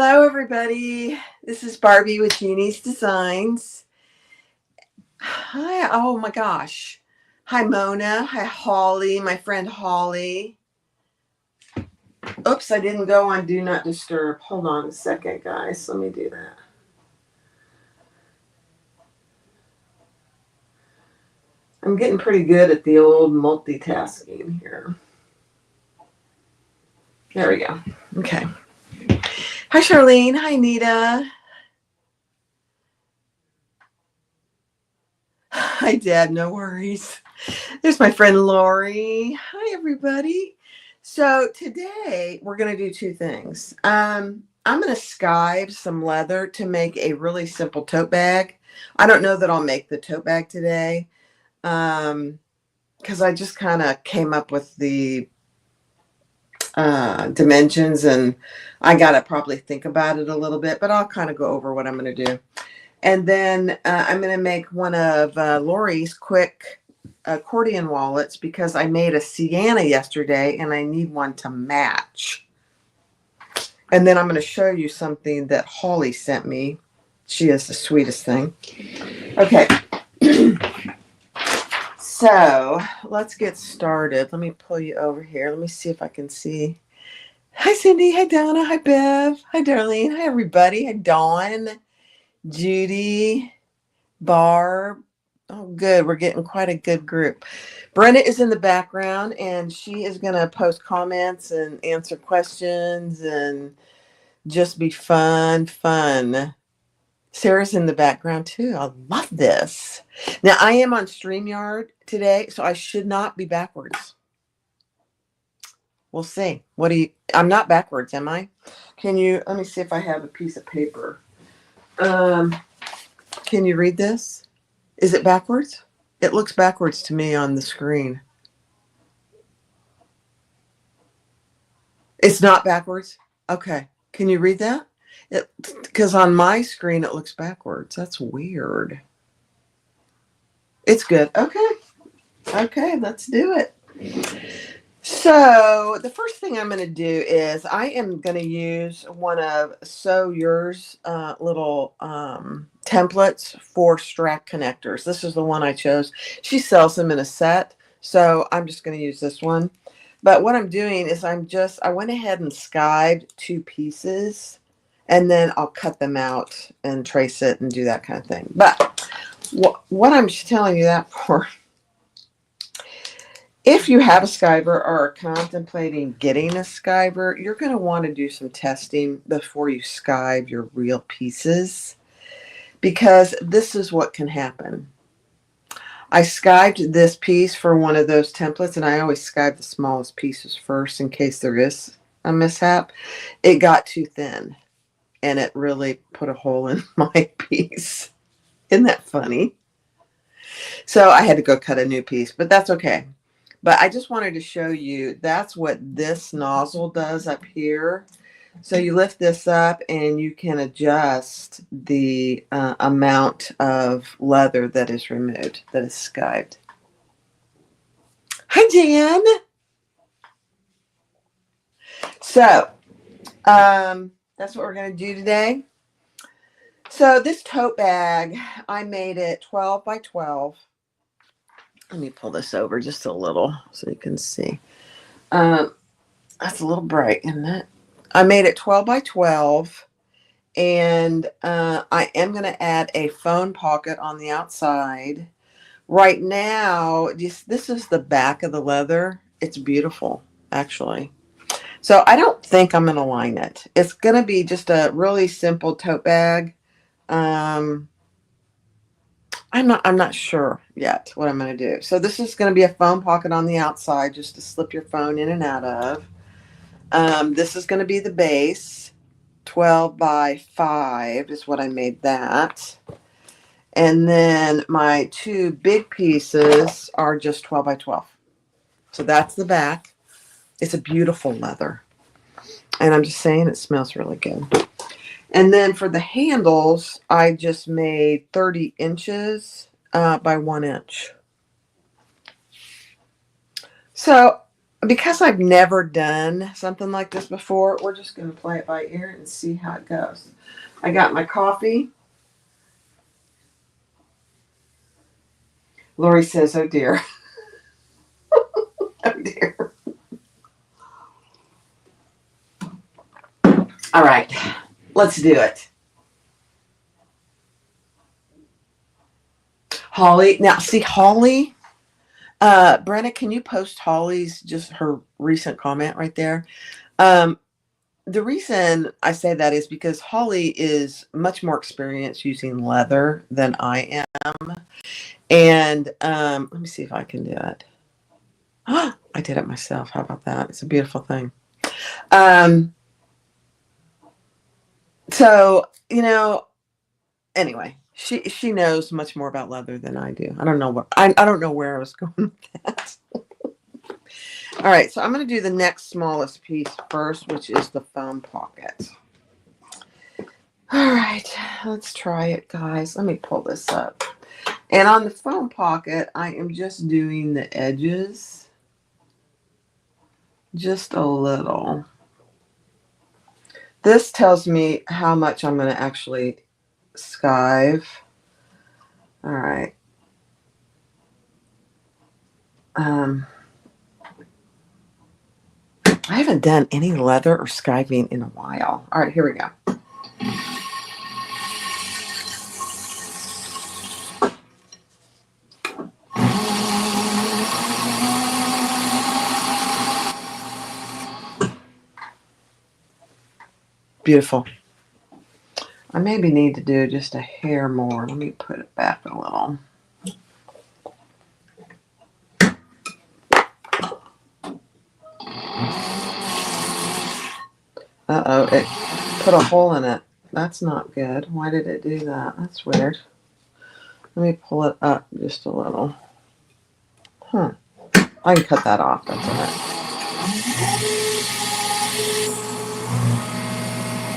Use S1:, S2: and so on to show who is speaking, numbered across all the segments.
S1: Hello, everybody. This is Barbie with Jeannie's Designs. Hi. Oh my gosh. Hi, Mona. Hi, Holly. My friend Holly. Oops, I didn't go on Do Not Disturb. Hold on a second, guys. Let me do that. I'm getting pretty good at the old multitasking here. There we go. Okay. Hi, Charlene. Hi, Nita. Hi, Dad. No worries. There's my friend Lori. Hi, everybody. So today we're going to do two things. I'm going to skive some leather to make a really simple tote bag. I don't know that I'll make the tote bag today because I just kind of came up with the dimensions and I got to probably think about it a little bit, but I'll kind of go over what I'm going to do. And then I'm going to make one of Lori's quick accordion wallets because I made a Sienna yesterday and I need one to match. And then I'm going to show you something that Holly sent me. She is the sweetest thing. Okay. So let's get started. Let me pull you over here. Let me see if I can see. Hi, Cindy. Hi, Donna. Hi, Bev. Hi, Darlene. Hi, everybody. Hi, Dawn. Judy. Barb. Oh, good. We're getting quite a good group. Brenda is in the background, and she is going to post comments and answer questions and just be fun. Sarah's in the background, too. I love this. Now, I am on StreamYard today, so I should not be backwards. We'll see. I'm not backwards, am I? Let me see if I have a piece of paper. Can you read this? Is it backwards? It looks backwards to me on the screen. It's not backwards? Okay. Can you read that? Because on my screen, it looks backwards. That's weird. It's good. Okay, let's do it. So the first thing I'm going to do is I am going to use one of Sew Yours little templates for strap connectors. This is the one I chose. She sells them in a set, so I'm just going to use this one. But what I'm doing is I went ahead and skived two pieces, and then I'll cut them out and trace it and do that kind of thing. But what I'm telling you that for, if you have a skiver or are contemplating getting a skiver, you're going to want to do some testing before you skive your real pieces, because this is what can happen. I skived this piece for one of those templates, and I always skive the smallest pieces first in case there is a mishap. It got too thin, and it really put a hole in my piece. Isn't that funny? So I had to go cut a new piece, but that's okay. But I just wanted to show you that's what this nozzle does up here. So you lift this up and you can adjust the amount of leather that is removed, that is skived. Hi, Jan. So that's what we're going to do today. So this tote bag, I made it 12 by 12. Let me pull this over just a little so you can see. That's a little bright, isn't it? I made it 12 by 12, and I am going to add a phone pocket on the outside. Right now, this is the back of the leather. It's beautiful, actually. So I don't think I'm going to line it. It's going to be just a really simple tote bag. I'm not sure yet what I'm going to do. So this is going to be a phone pocket on the outside just to slip your phone in and out of. This is going to be the base. 12 by 5 is what I made that. And then my two big pieces are just 12 by 12. So that's the back. It's a beautiful leather. And I'm just saying it smells really good. And then for the handles, I just made 30 inches by 1 inch. So because I've never done something like this before, we're just going to play it by ear and see how it goes. I got my coffee. Lori says, oh dear. Oh dear. All right, let's do it. Holly. Now, see, Holly, Brenna, can you post Holly's, just her recent comment right there? The reason I say that is because Holly is much more experienced using leather than I am. And let me see if I can do it. I did it myself. How about that? It's a beautiful thing. So, you know, anyway, she knows much more about leather than I do. I don't know what I don't know where I was going with that. All right, so I'm going to do the next smallest piece first, which is the foam pocket. All right, let's try it, guys. Let me pull this up. And on the foam pocket, I am just doing the edges just a little. This tells me how much I'm going to actually skive. All right. I haven't done any leather or skiving in a while. All right, here we go. Beautiful. I maybe need to do just a hair more. Let me put it back a little. Uh-oh, it put a hole in it. That's not good. Why did it do that? That's weird. Let me pull it up just a little. Huh. I can cut that off. That's all right.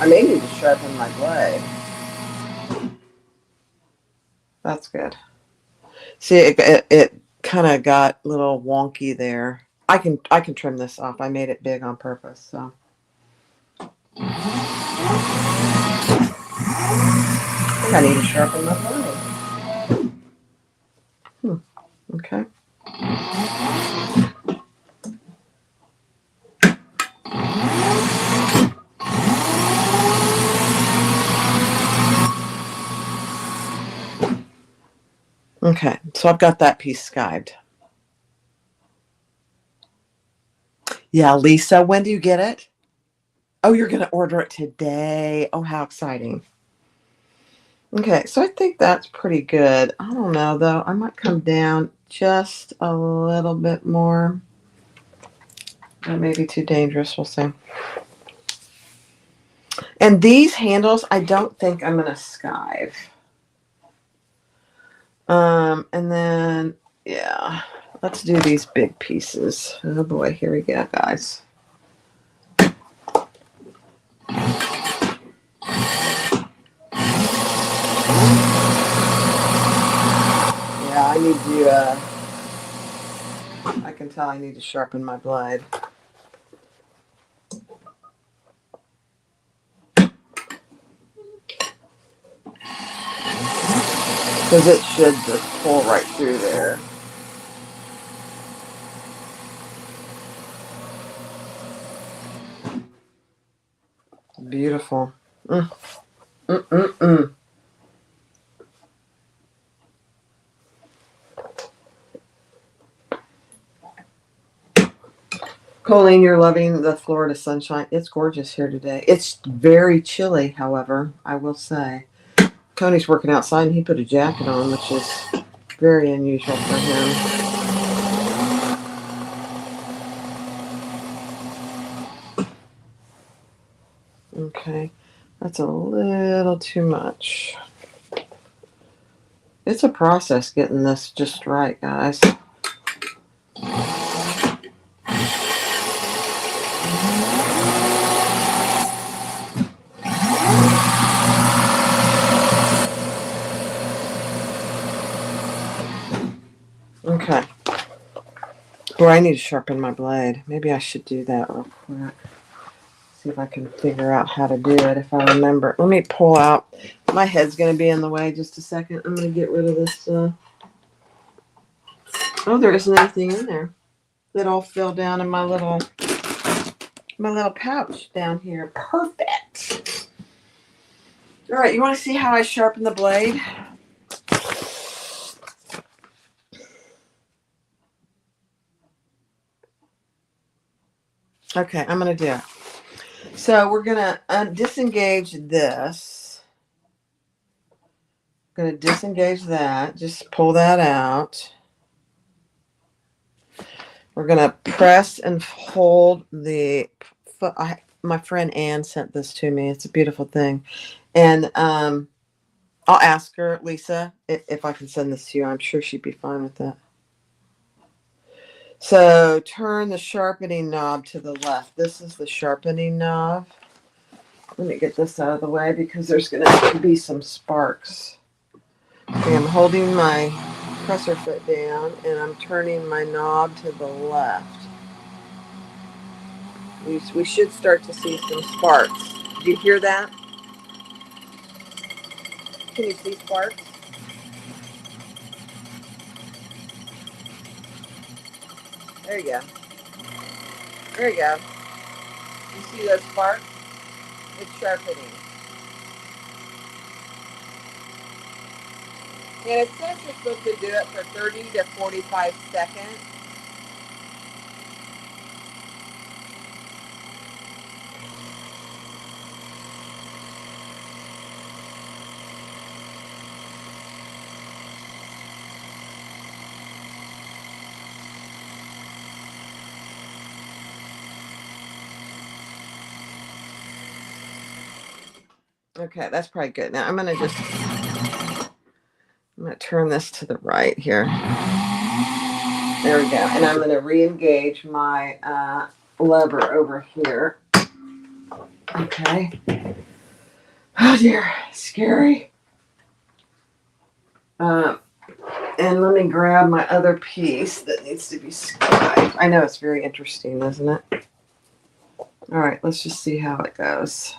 S1: I may need to sharpen my blade. That's good. See, it kind of got a little wonky there. I can trim this off. I made it big on purpose, so. I think I need to sharpen my blade. Okay. Okay, so I've got that piece skived. Yeah, Lisa, when do you get it? Oh, you're going to order it today. Oh, how exciting. Okay, so I think that's pretty good. I don't know, though. I might come down just a little bit more. That may be too dangerous. We'll see. And these handles, I don't think I'm going to skive. And then, yeah, let's do these big pieces. Oh, boy. Here we go, guys. Yeah, I need to, I can tell I need to sharpen my blade. Because it should just pull right through there. Beautiful. Colleen, you're loving the Florida sunshine. It's gorgeous here today. It's very chilly, however, I will say. Tony's working outside and he put a jacket on, which is very unusual for him. Okay, that's a little too much. It's a process getting this just right, guys. Okay. Boy, I need to sharpen my blade. Maybe I should do that real quick. See if I can figure out how to do it if I remember. Let me pull out. My head's going to be in the way just a second. I'm going to get rid of this. Oh, there isn't anything in there. That all fell down in my little pouch down here. Perfect. All right, you want to see how I sharpen the blade? Okay, I'm going to do it. So we're going to disengage this. I'm going to disengage that. Just pull that out. We're going to press and hold the... my friend Ann sent this to me. It's a beautiful thing. And I'll ask her, Lisa, if I can send this to you. I'm sure she'd be fine with that. So turn the sharpening knob to the left. This is the sharpening knob. Let me get this out of the way because there's going to be some sparks. Okay, I'm holding my presser foot down and I'm turning my knob to the left. We should start to see some sparks. Do you hear that? Can you see sparks? There you go. There you go. You see those sparks? It's sharpening. And it says you're supposed to do it for 30 to 45 seconds. Okay, that's probably good. Now I'm going to turn this to the right here. There we go. And I'm going to re-engage my lever over here. Okay. Oh dear, scary. And let me grab my other piece that needs to be skived. I know it's very interesting, isn't it? All right, let's just see how it goes.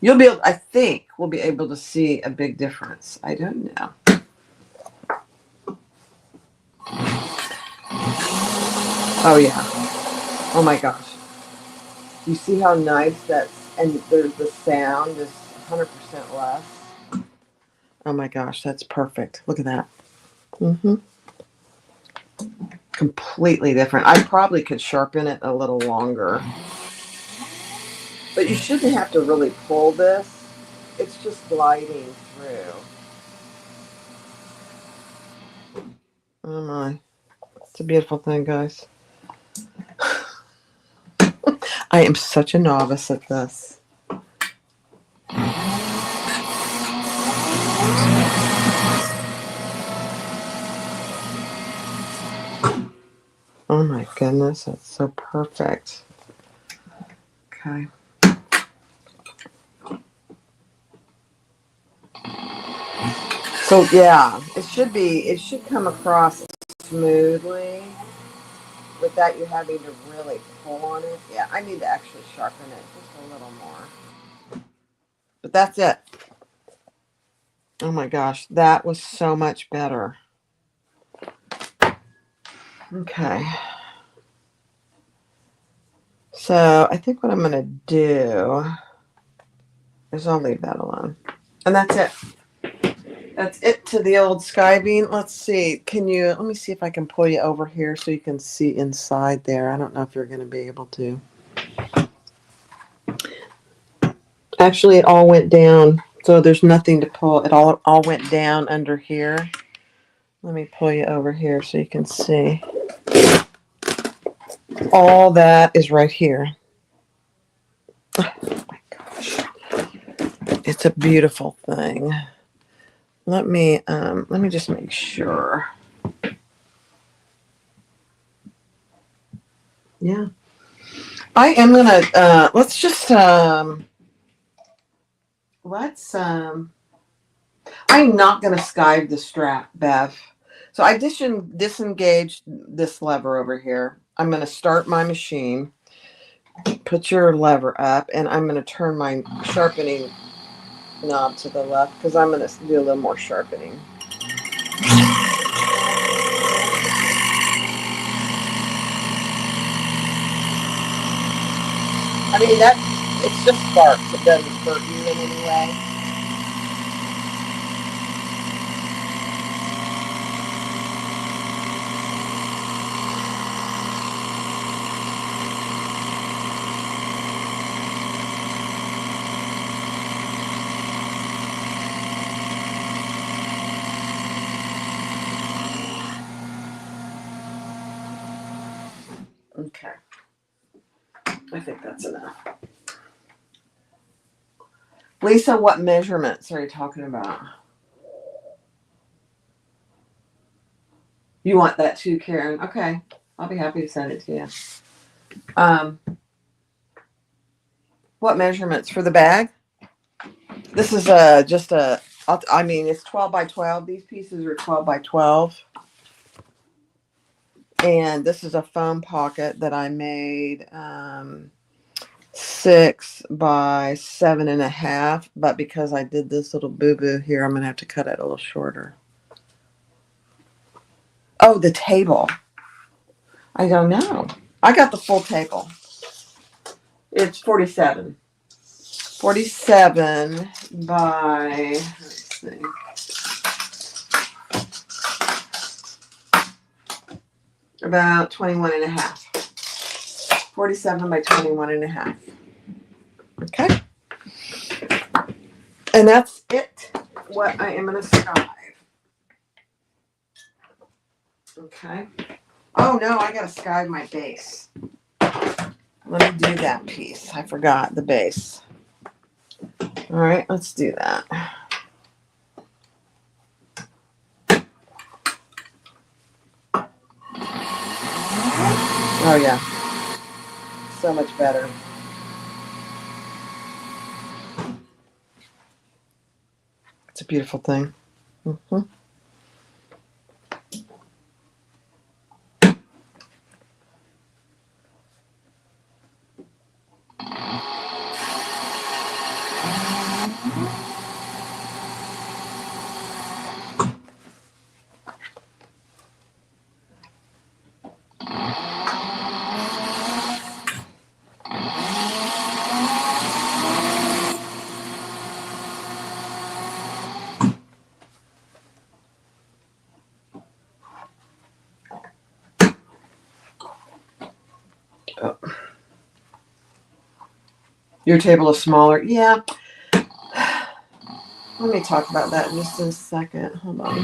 S1: You'll be able, I think we'll be able to see a big difference. I don't know. Oh yeah. Oh my gosh. You see how nice that's, and there's the sound is 100% less. Oh my gosh, that's perfect. Look at that. Completely different. I probably could sharpen it a little longer. But you shouldn't have to really pull this. It's just gliding through. Oh my. It's a beautiful thing, guys. I am such a novice at this. Oh my goodness, that's so perfect. Okay. So yeah, it should come across smoothly without you having to really pull on it. Yeah, I need to actually sharpen it just a little more. But that's it. Oh my gosh, that was so much better. Okay. So I think what I'm going to do is I'll leave that alone. And that's it. That's it to the old skiving. Let's see. Let me see if I can pull you over here so you can see inside there. I don't know if you're going to be able to. Actually, it all went down. So there's nothing to pull. It all went down under here. Let me pull you over here so you can see. All that is right here. Oh my gosh. It's a beautiful thing. Let me just make sure. Yeah. I am gonna let's just I'm not gonna skive the strap, Bev. So I disengaged this lever over here. I'm going to start my machine, put your lever up, and I'm going to turn my sharpening knob to the left because I'm going to do a little more sharpening. I mean, it's just sparks. It doesn't hurt you in any way. Okay. I think that's enough. Lisa, what measurements are you talking about? You want that too, Karen? Okay. I'll be happy to send it to you. What measurements for the bag? This is I mean, it's 12 by 12. These pieces are 12 by 12. And this is a foam pocket that I made 6 by 7.5. But because I did this little boo-boo here, I'm going to have to cut it a little shorter. Oh, the table. I don't know. I got the full table. It's 47. 47 by, let's see. About 21.5. 47 by 21.5. Okay. And that's it. What I am going to skive. Okay. Oh no, I got to skive my base. Let me do that piece. I forgot the base. All right, let's do that. Oh yeah. So much better. It's a beautiful thing. Mm-hmm. Oh. Your table is smaller. Yeah. Let me talk about that in just a second. Hold on.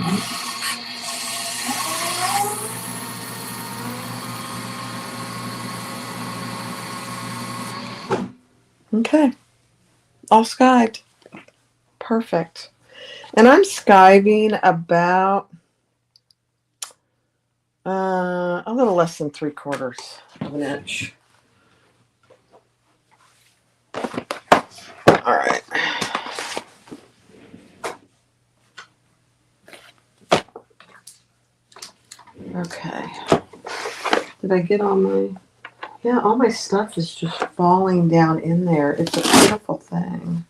S1: Okay. All skived. Perfect. And I'm skiving about a little less than 3/4 of an inch. All right. Okay. Did I get all my... Yeah, all my stuff is just falling down in there. It's a beautiful thing.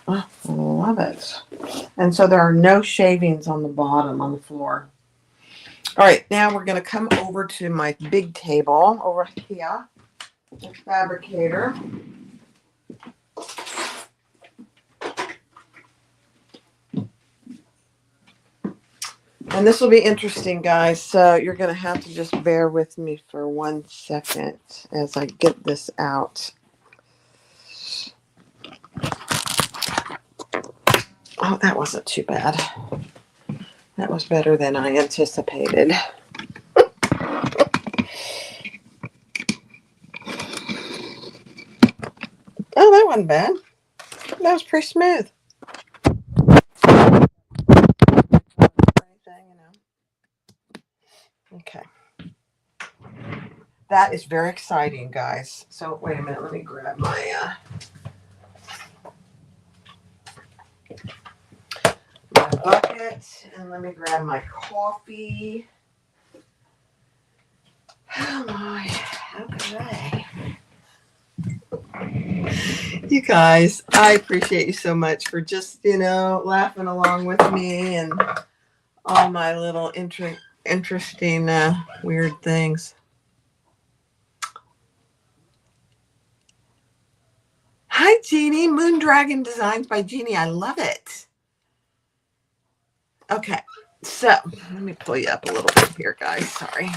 S1: Oh, I love it. And so there are no shavings on the bottom, on the floor. All right, now we're going to come over to my big table over here, the fabricator. And this will be interesting, guys. So you're going to have to just bear with me for 1 second as I get this out. Oh, that wasn't too bad. That was better than I anticipated. Oh, that wasn't bad. That was pretty smooth. Okay. That is very exciting, guys. So wait a minute. Let me grab my bucket and let me grab my coffee. Oh my. Okay. You guys, I appreciate you so much for just, laughing along with me and all my little interesting, weird things. Hi, Jeannie. Moon Dragon Designs by Jeannie. I love it. Okay, so let me pull you up a little bit here, guys. Sorry.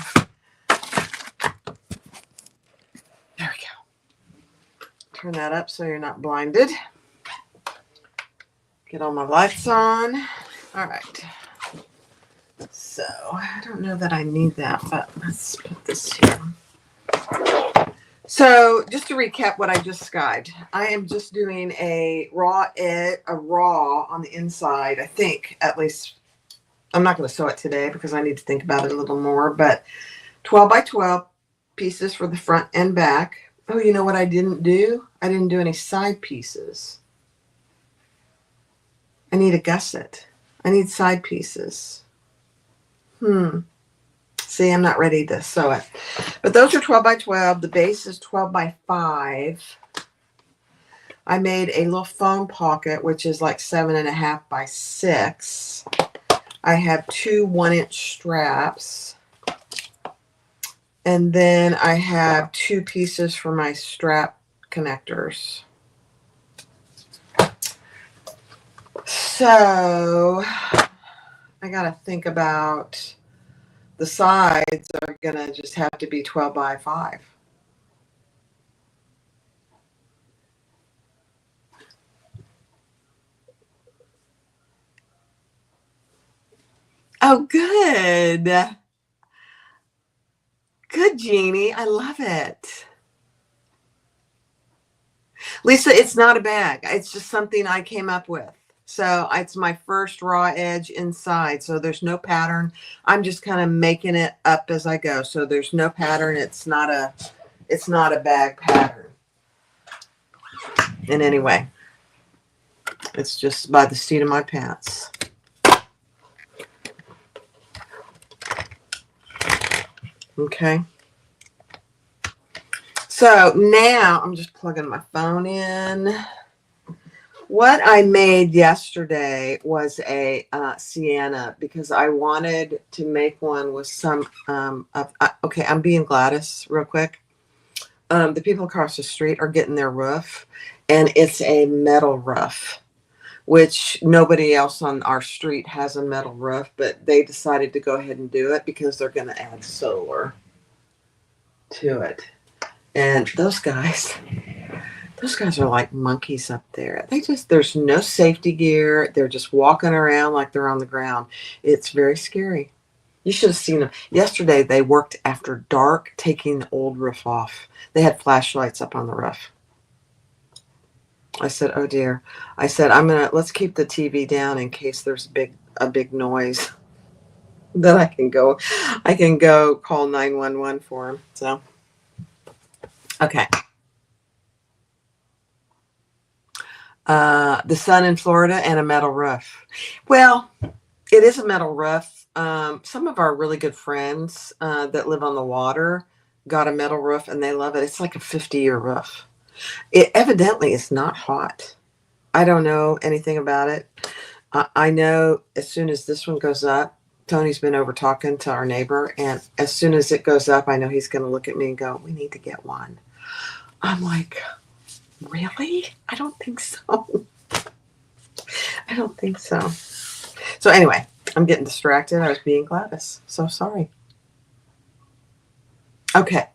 S1: There we go. Turn that up so you're not blinded. Get all my lights on. All right. So I don't know that I need that, but let's put this here. So just to recap what I just skived, I am just doing a raw on the inside. I think, at least, I'm not going to sew it today because I need to think about it a little more, but 12 by 12 pieces for the front and back. Oh, you know what I didn't do? I didn't do any side pieces. I need a gusset. I need side pieces. See, I'm not ready to sew it. But those are 12 by 12. The base is 12 by 5. I made a little foam pocket, which is like 7.5 by 6. I have 2 1-inch straps. And then I have 2 pieces for my strap connectors. So I got to think about the sides are going to just have to be 12 by 5. Oh, good. Good, Jeannie. I love it. Lisa, it's not a bag. It's just something I came up with. So it's my first raw edge inside. So there's no pattern. I'm just kind of making it up as I go. So there's no pattern. It's not a bag pattern. In any way. It's just by the seat of my pants. Okay. So now I'm just plugging my phone in. What I made yesterday was a sienna because I wanted to make one with some okay, I'm being Gladys real quick. The people across the street are getting their roof, and it's a metal roof, which nobody else on our street has a metal roof, but they decided to go ahead and do it because they're going to add solar to it. And those guys are like monkeys up there. There's no safety gear. They're just walking around like they're on the ground. It's very scary. You should have seen them. Yesterday, they worked after dark, taking the old roof off. They had flashlights up on the roof. I said, oh dear. I said, let's keep the TV down in case there's a big noise. Then I can go call 911 for them. So, okay. The sun in Florida and a metal roof. Well, it is a metal roof. Some of our really good friends that live on the water got a metal roof and they love it. It's like a 50-year roof. It evidently is not hot. I don't know anything about it. I know as soon as this one goes up, Tony's been over talking to our neighbor, and as soon as it goes up, I know he's going to look at me and go, we need to get one. I'm like, really? I don't think so. I don't think so. So anyway, I'm getting distracted. I was being Gladys. So sorry. Okay.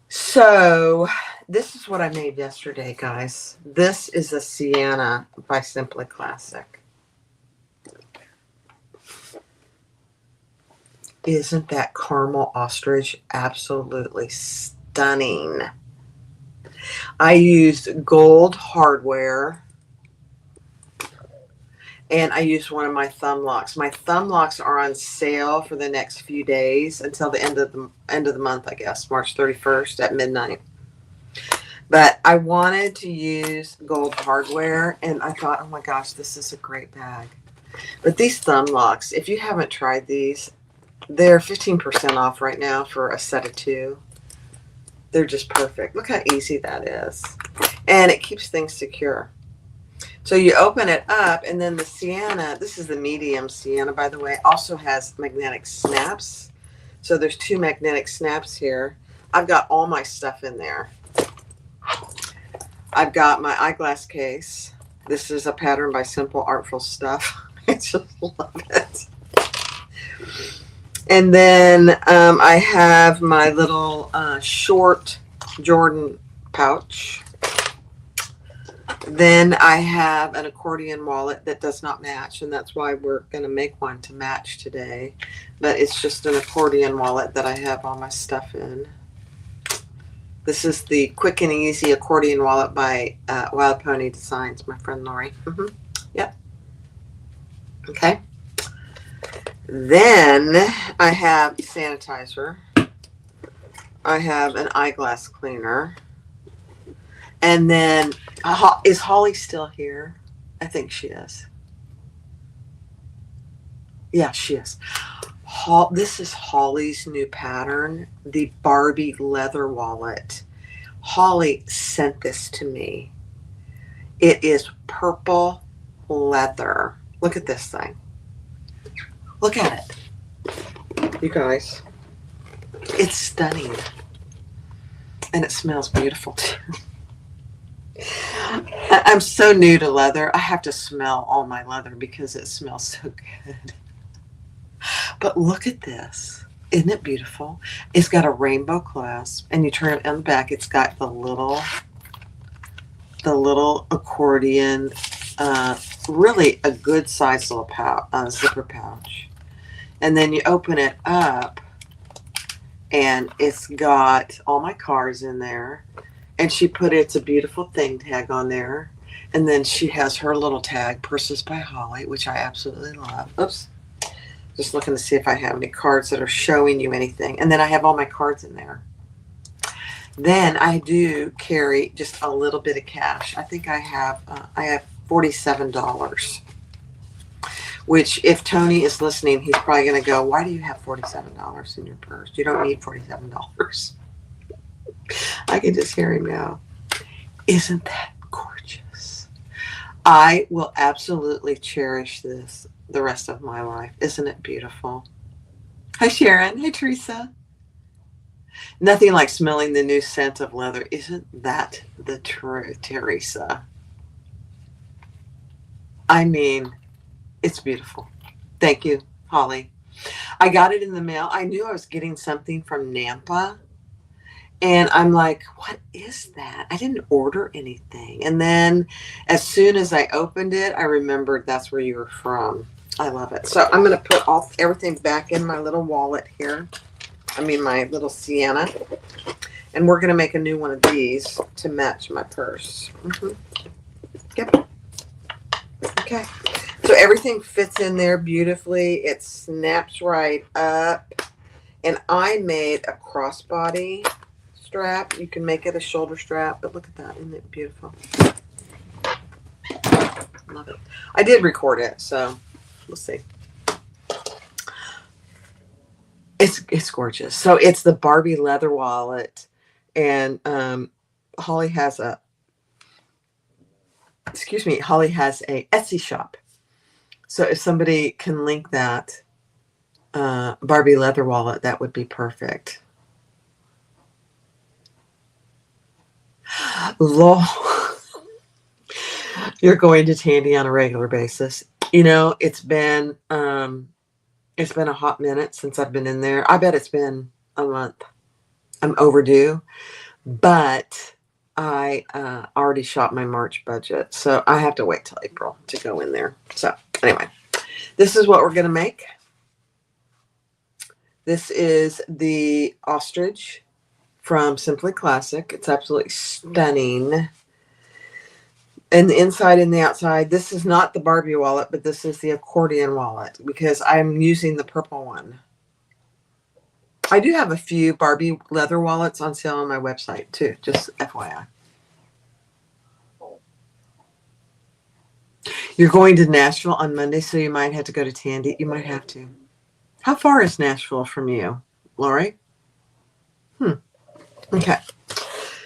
S1: So this is what I made yesterday, guys. This is a sienna by Simply Classic. Isn't that caramel ostrich absolutely stunning? I used gold hardware, and I used one of my thumb locks. My thumb locks are on sale for the next few days until the end of the month, I guess, March 31st at midnight. But I wanted to use gold hardware, and I thought, oh my gosh, this is a great bag. But these thumb locks, if you haven't tried these, They're 15% off right now for a set of 2. They're just perfect. Look how easy that is. And it keeps things secure. So you open it up, and then the sienna, this is the medium sienna, by the way, also has magnetic snaps. So there's 2 magnetic snaps here. I've got all my stuff in there. I've got my eyeglass case. This is a pattern by Simple Artful Stuff. I just love it. And then I have my little short Jordan pouch. Then I have an accordion wallet that does not match, and that's why we're going to make one to match today. But it's just an accordion wallet that I have all my stuff in. This is the Quick and Easy Accordion Wallet by Wild Pony Designs, my friend Lori. Yep. Okay. Then I have sanitizer. I have an eyeglass cleaner. And then, is Holly still here? I think she is. Yeah, she is. This is Holly's new pattern, the Barbie leather wallet. Holly sent this to me. It is purple leather. Look at this thing. Look at it. You guys. It's stunning. And it smells beautiful too. I'm so new to leather. I have to smell all my leather because it smells so good. But look at this. Isn't it beautiful? It's got a rainbow clasp, and you turn it on the back. It's got the little accordion, really a good size little zipper pouch. And then you open it up, and it's got all my cards in there. And she put It's a Beautiful Thing tag on there. And then she has her little tag, Purses by Holly, which I absolutely love. Oops. Just looking to see if I have any cards that are showing you anything. And then I have all my cards in there. Then I do carry just a little bit of cash. I think I have $47. Which, if Tony is listening, he's probably going to go, why do you have $47 in your purse? You don't need $47. I can just hear him now. Isn't that gorgeous? I will absolutely cherish this the rest of my life. Isn't it beautiful? Hi, Sharon. Hey, Teresa. Nothing like smelling the new scent of leather. Isn't that the truth, Teresa? I mean, it's beautiful. Thank you, Holly. I got it in the mail. I knew I was getting something from Nampa. And I'm like, what is that? I didn't order anything. And then as soon as I opened it, I remembered that's where you were from. I love it. So I'm going to put everything back in my little wallet here. I mean, my little sienna. And we're going to make a new one of these to match my purse. Yep. Okay. So everything fits in there beautifully. It snaps right up. And I made a crossbody strap. You can make it a shoulder strap, but look at that. Isn't it beautiful? Love it. I did record it, so we'll see. It's gorgeous. So it's the Barbie leather wallet, and Holly has a Etsy shop. So if somebody can link that Barbie leather wallet, that would be perfect. Lol. You're going to Tandy on a regular basis. You know, it's been a hot minute since I've been in there. I bet it's been a month. I'm overdue, but I already shot my March budget, so I have to wait till April to go in there. So anyway, this is what we're going to make. This is the ostrich from Simply Classic. It's absolutely stunning. And the inside and the outside, this is not the Barbie wallet, but this is the accordion wallet because I'm using the purple one. I do have a few Barbie leather wallets on sale on my website too, just FYI. You're going to Nashville on Monday, so you might have to go to Tandy. You might have to. How far is Nashville from you, Lori? Okay.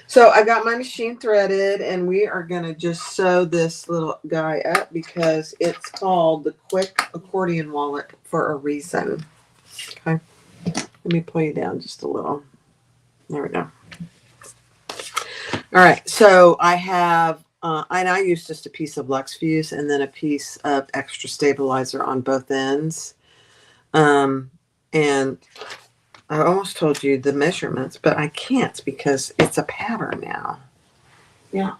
S1: So I got my machine threaded, and we are going to just sew this little guy up because it's called the Quick Accordion Wallet for a reason. Okay. Let me pull you down just a little. There we go. All right. So I have, and I use just a piece of Lux Fuse and then a piece of extra stabilizer on both ends. And I almost told you the measurements, but I can't because it's a pattern now. Yeah.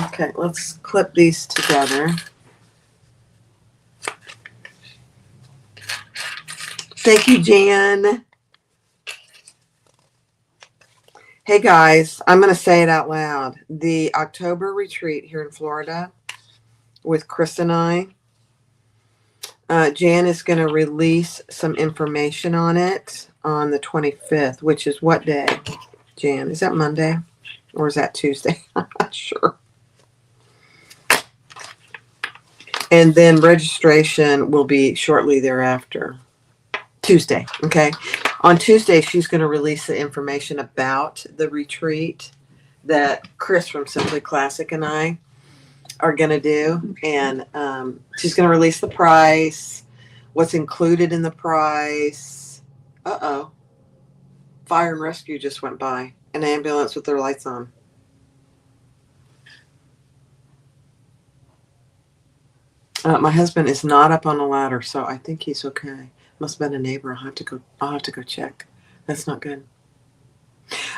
S1: Okay, let's clip these together. Thank you, Jan. Hey guys, I'm going to say it out loud. The October retreat here in Florida with Chris and I, Jan is going to release some information on it on the 25th, which is what day, Jan? Is that Monday or is that Tuesday? I'm not sure. And then registration will be shortly thereafter. Tuesday, okay? On Tuesday, she's going to release the information about the retreat that Chris from Simply Classic and I are going to do. And she's going to release the price, what's included in the price. Uh-oh. Fire and rescue just went by. An ambulance with their lights on. My husband is not up on the ladder, so I think he's okay. Must have been a neighbor. I'll have to go check. That's not good.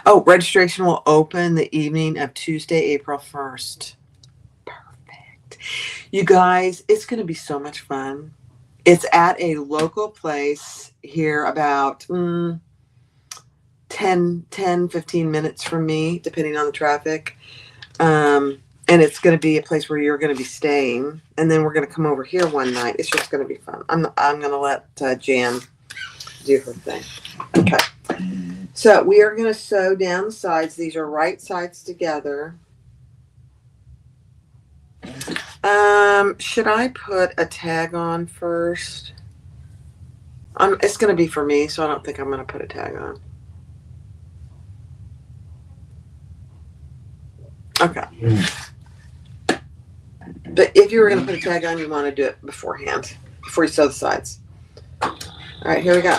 S1: Oh, registration will open the evening of Tuesday, April 1st. Perfect. You guys, it's going to be so much fun. It's at a local place here about 10, 15 minutes from me, depending on the traffic. And it's going to be a place where you're going to be staying. And then we're going to come over here one night. It's just going to be fun. I'm going to let Jan do her thing. Okay. So we are going to sew down the sides. These are right sides together. Should I put a tag on first? It's going to be for me, so I don't think I'm going to put a tag on. Okay. But if you were going to put a tag on, you want to do it beforehand, before you sew the sides. All right, here we go.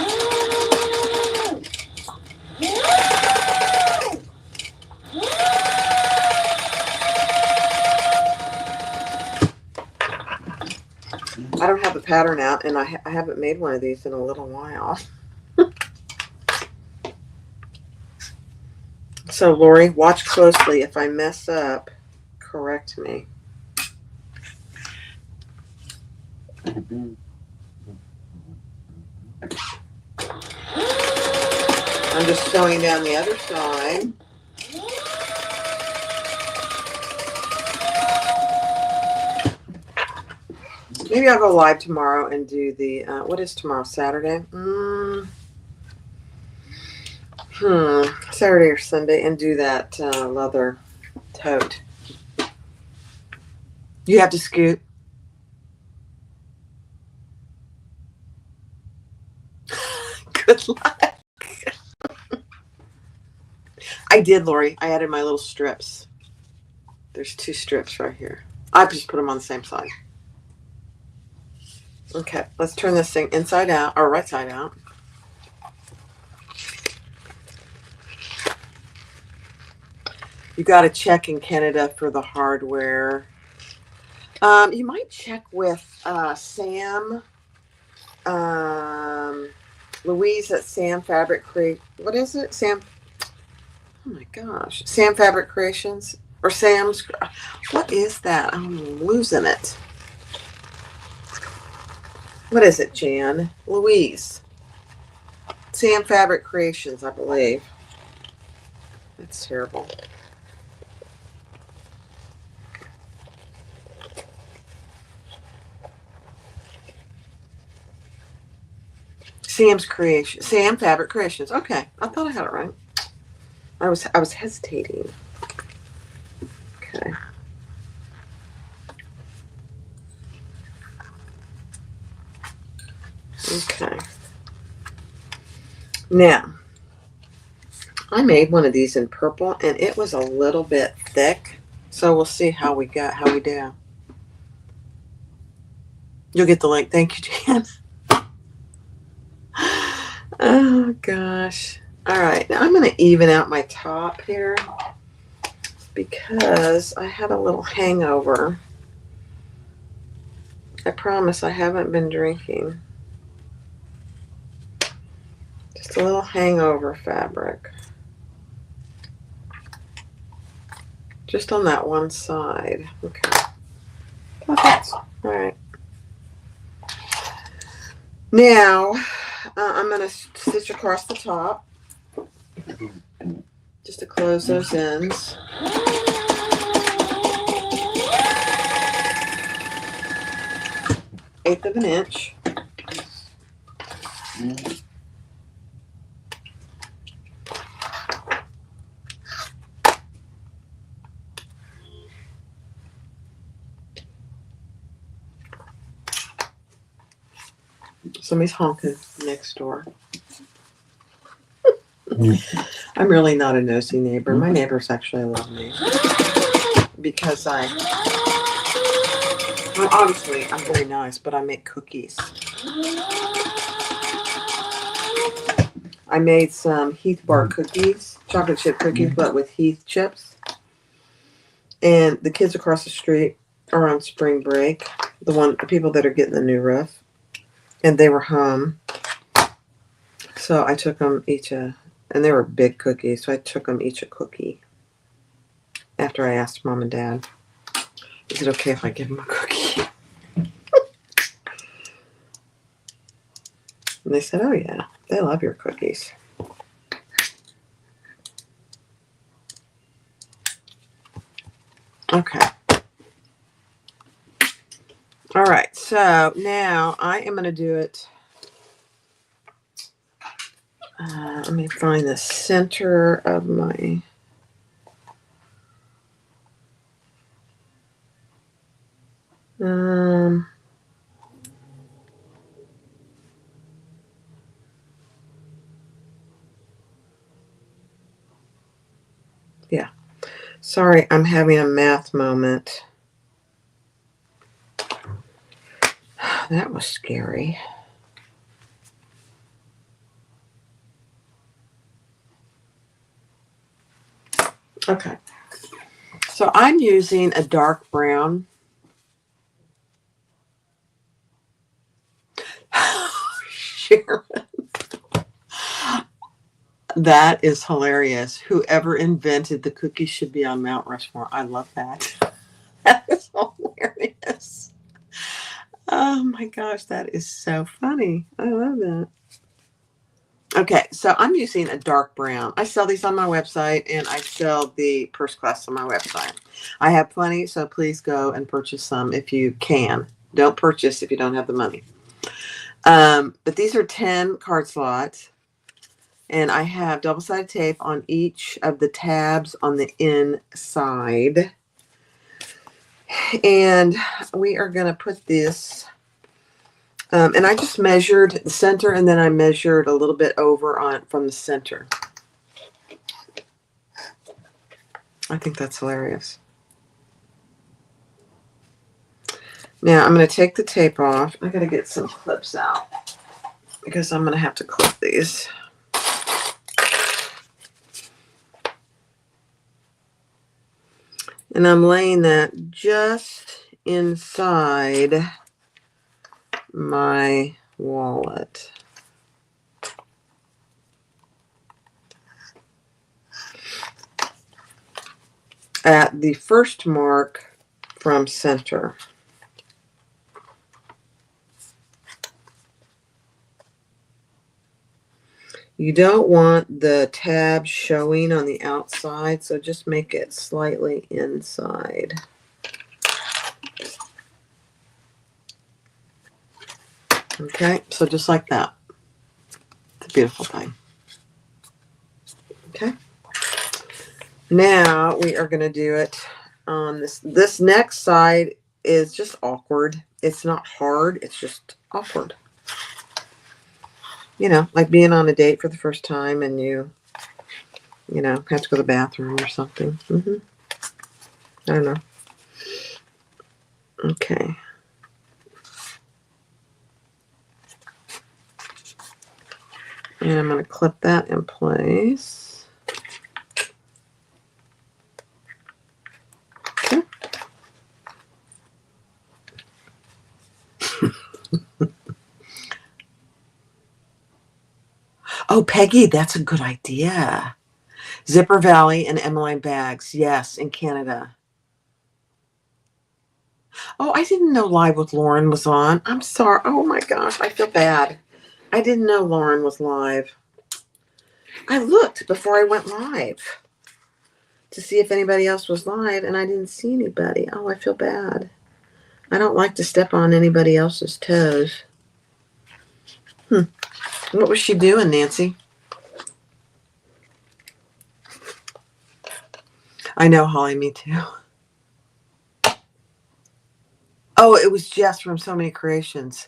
S1: I don't have the pattern out, and I haven't made one of these in a little while. So, Lori, watch closely. If I mess up, correct me. I'm just sewing down the other side. Maybe I'll go live tomorrow and do the, what is tomorrow, Saturday? Saturday or Sunday, and do that leather tote. You have to scoot. Good luck. I did, Lori. I added my little strips. There's 2 strips right here. I just put them on the same side. Okay, let's turn this thing inside out, or right side out. You got to check in Canada for the hardware. You might check with Sam, Louise at Sam Fabric Create. What is it? Sam. Oh my gosh. Sam Fabric Creations or Sam's. What is that? I'm losing it. What is it, Jan? Louise. Sam Fabric Creations, I believe. That's terrible. Sam's Creation. Sam Fabric Creations. Okay. I thought I had it right. I was hesitating. Okay. Now, I made one of these in purple, and it was a little bit thick. So we'll see how we do. You'll get the link. Thank you, Jan. Oh, gosh. All right. Now I'm going to even out my top here because I had a little hangover. I promise I haven't been drinking. Just a little hangover fabric. Just on that one side. Okay. Perfect. All right. Now, I'm going to stitch across the top just to close those ends. Eighth of an inch. Somebody's honking next door. I'm really not a nosy neighbor. My neighbors actually love me because well, obviously I'm very nice, but I make cookies. I made some Heath bar cookies, chocolate chip cookies, but with Heath chips. And the kids across the street are on spring break. The people that are getting the new roof, and they were home. So I took them each and they were big cookies. So I took them each a cookie. After I asked Mom and Dad, is it okay if I give them a cookie? And they said, oh yeah, they love your cookies. Okay. All right, so now I am going to do it. Let me find the center of my... yeah. Sorry, I'm having a math moment. That was scary. Okay. So I'm using a dark brown. Sharon. That is hilarious. Whoever invented the cookies should be on Mount Rushmore. I love that. That is hilarious. Oh my gosh, that is so funny. I love that. Okay, so I'm using a dark brown. I sell these on my website, and I sell the purse clasps on my website. I have plenty, so please go and purchase some if you can. Don't purchase if you don't have the money. But these are 10 card slots, and I have double-sided tape on each of the tabs on the inside. And we are going to put this... and I just measured the center, and then I measured a little bit over from the center. I think that's hilarious. Now I'm going to take the tape off. I got to get some clips out because I'm going to have to clip these. And I'm laying that just inside my wallet. At the first mark from center. You don't want the tab showing on the outside, so just make it slightly inside. Okay, so just like that. It's a beautiful thing. Okay. Now we are going to do it on this. This next side is just awkward. It's not hard. It's just awkward. you know, like being on a date for the first time and you know, have to go to the bathroom or something. I don't know. Okay. And I'm going to clip that in place. Okay. Oh, Peggy, that's a good idea. Zipper Valley and Emmeline bags. Yes, in Canada. Oh, I didn't know Live with Lauren was on. I'm sorry. Oh my gosh, I feel bad. I didn't know Lauren was live. I looked before I went live to see if anybody else was live, and I didn't see anybody. Oh, I feel bad. I don't like to step on anybody else's toes. What was she doing, Nancy? I know, Holly, me too. Oh, it was Jess from So Many Creations.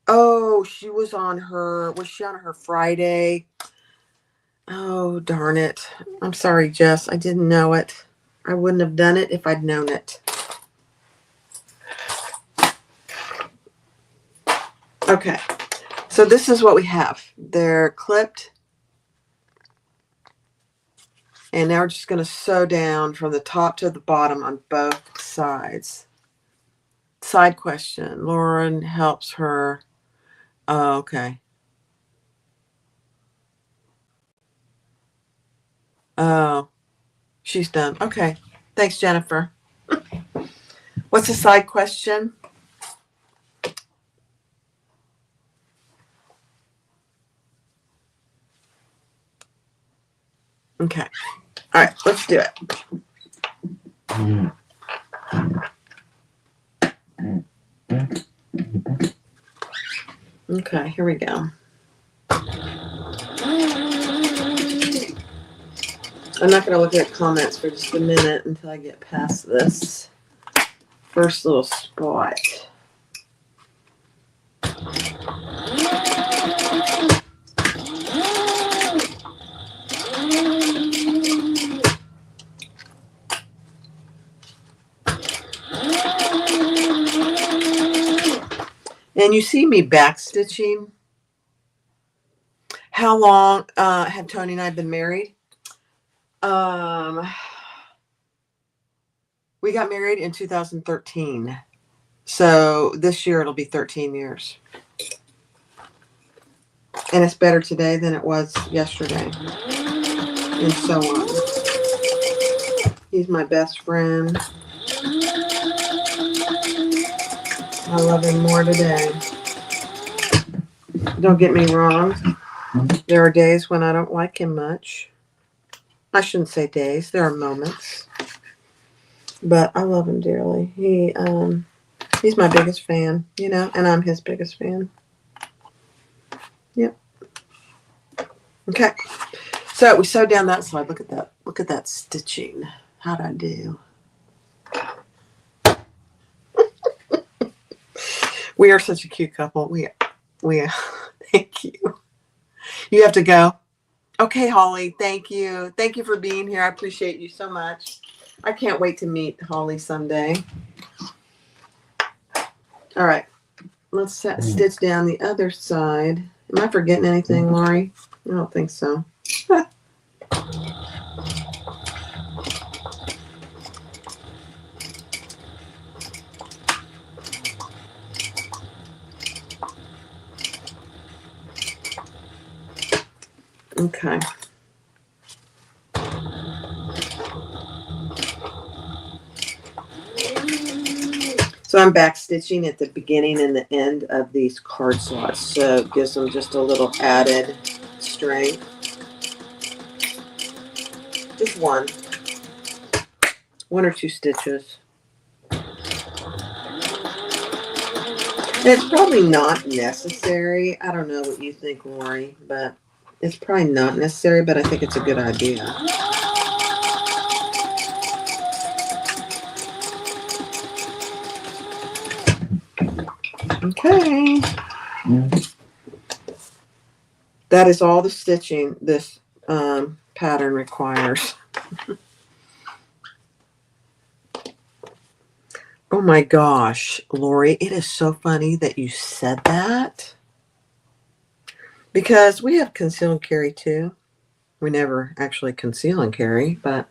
S1: Oh, she was on her, was she on her Friday? Oh, darn it. I'm sorry, Jess. I didn't know it. I wouldn't have done it if I'd known it. Okay. So this is what we have. They're clipped. And now we're just going to sew down from the top to the bottom on both sides. Side question. Lauren helps her. Oh, okay. Oh, she's done. Okay. Thanks, Jennifer. What's the side question? Okay. All right, let's do it. Okay, here we go. I'm not going to look at comments for just a minute until I get past this first little spot. And you see me back stitching. How long have Tony and I been married? We got married in 2013. So this year it'll be 13 years. And it's better today than it was yesterday. And so on. He's my best friend. I love him more today. Don't get me wrong. There are days when I don't like him much. I shouldn't say days. There are moments. But I love him dearly. He's my biggest fan, you know, and I'm his biggest fan. Yep. Okay. So we sewed down that side. Look at that. Look at that stitching. How'd I do? We are such a cute couple. We thank you. You have to go. Okay, Holly, thank you. Thank you for being here. I appreciate you so much. I can't wait to meet Holly someday. All right. Let's stitch down the other side. Am I forgetting anything, Lori? I don't think so. Okay. So I'm back stitching at the beginning and the end of these card slots. So it gives them just a little added strength. Just one or two stitches. And it's probably not necessary. I don't know what you think, Lori, but it's probably not necessary, but I think it's a good idea. Okay. That is all the stitching this pattern requires. Oh my gosh, Lori, it is so funny that you said that. Because we have conceal and carry too. We never actually conceal and carry, but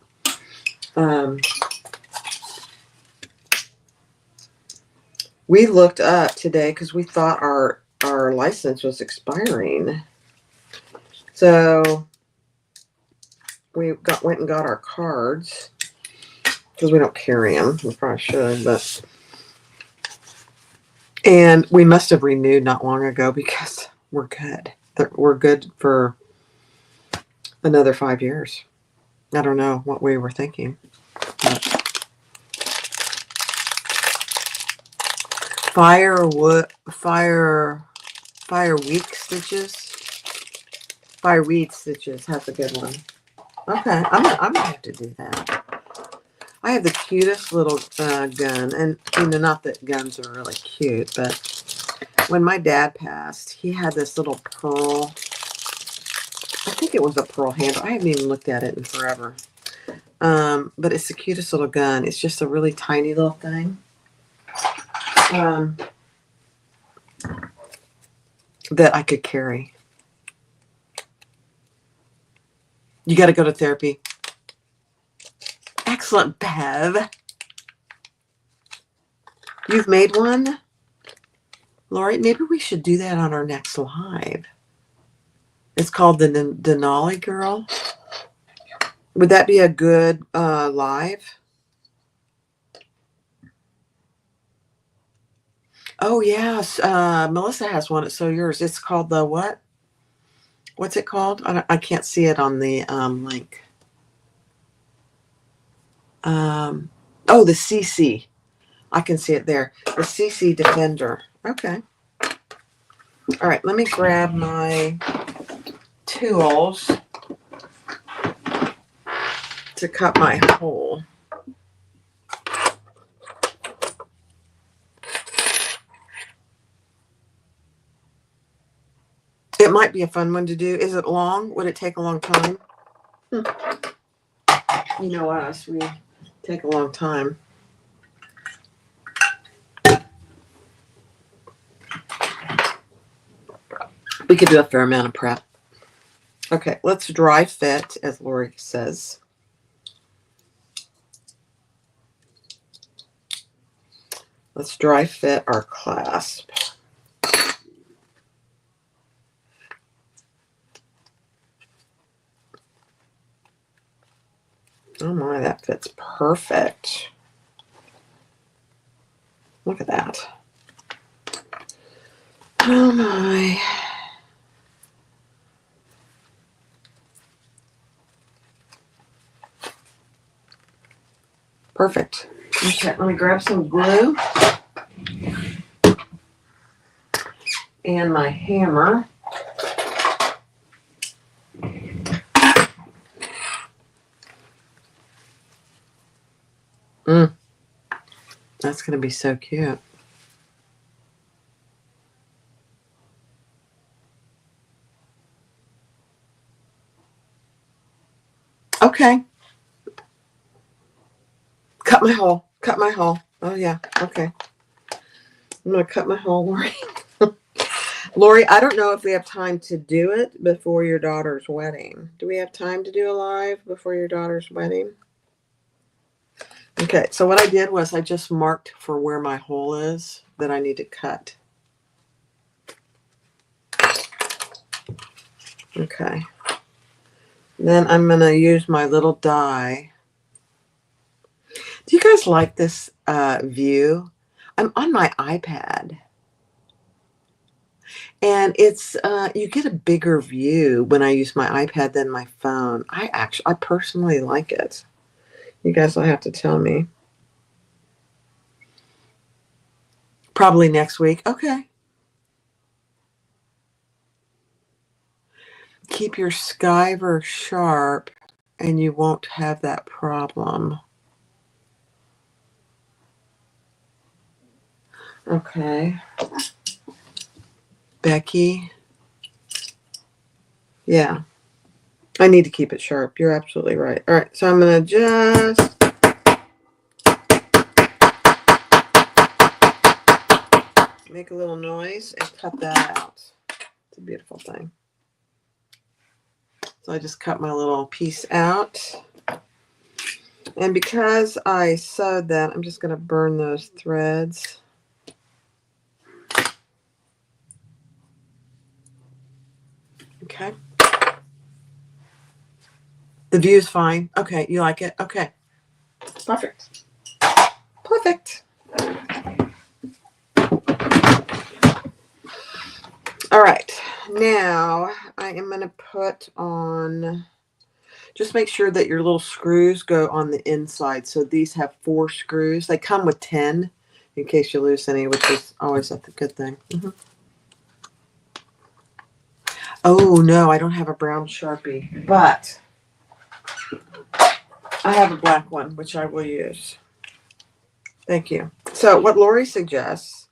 S1: we looked up today because we thought our license was expiring. So we went and got our cards because we don't carry them. We probably should, but and we must have renewed not long ago because we're good. We're good for another 5 years. I don't know what we were thinking. But fireweed stitches has a good one. Okay, I'm gonna have to do that. I have the cutest little gun, and not that guns are really cute, but when my dad passed, he had this little pearl. I think it was a pearl handle. I haven't even looked at it in forever. But it's the cutest little gun. It's just a really tiny little thing. That I could carry. You got to go to therapy. Excellent, Bev. You've made one? Lori, maybe we should do that on our next live. It's called the Denali Girl. Would that be a good live? Oh, yes. Melissa has one. So yours. It's called the what? What's it called? I can't see it on the link. Oh, the CC. I can see it there. The CC Defender. Okay. All right. Let me grab my tools to cut my hole. It might be a fun one to do. Is it long? Would it take a long time? You know us. We take a long time. We could do a fair amount of prep. Okay, let's dry fit, as Lori says. Let's dry fit our clasp. Oh my, that fits perfect. Look at that. Oh my. Perfect. Okay, let me grab some glue and my hammer. That's going to be so cute. Okay. Cut my hole. Cut my hole. Oh, yeah. Okay. I'm going to cut my hole, Lori. Lori, I don't know if we have time to do it before your daughter's wedding. Do we have time to do a live before your daughter's wedding? Okay, so what I did was I just marked for where my hole is that I need to cut. Okay. Then I'm going to use my little die. Do you guys like this view? I'm on my iPad. And it's you get a bigger view when I use my iPad than my phone. I personally like it. You guys will have to tell me. Probably next week. Okay. Keep your skiver sharp and you won't have that problem. Okay. Becky. Yeah. I need to keep it sharp. You're absolutely right. All right. So I'm going to just make a little noise and cut that out. It's a beautiful thing. So I just cut my little piece out. And because I sewed that, I'm just going to burn those threads. Okay. The view is fine. Okay. You like it? Okay. Perfect. Perfect. All right. Now I am going to put on, just make sure that your little screws go on the inside. So these have 4 screws. They come with 10 in case you lose any, which is always a good thing. Oh, no, I don't have a brown Sharpie, but I have a black one, which I will use. Thank you. So what Lori suggests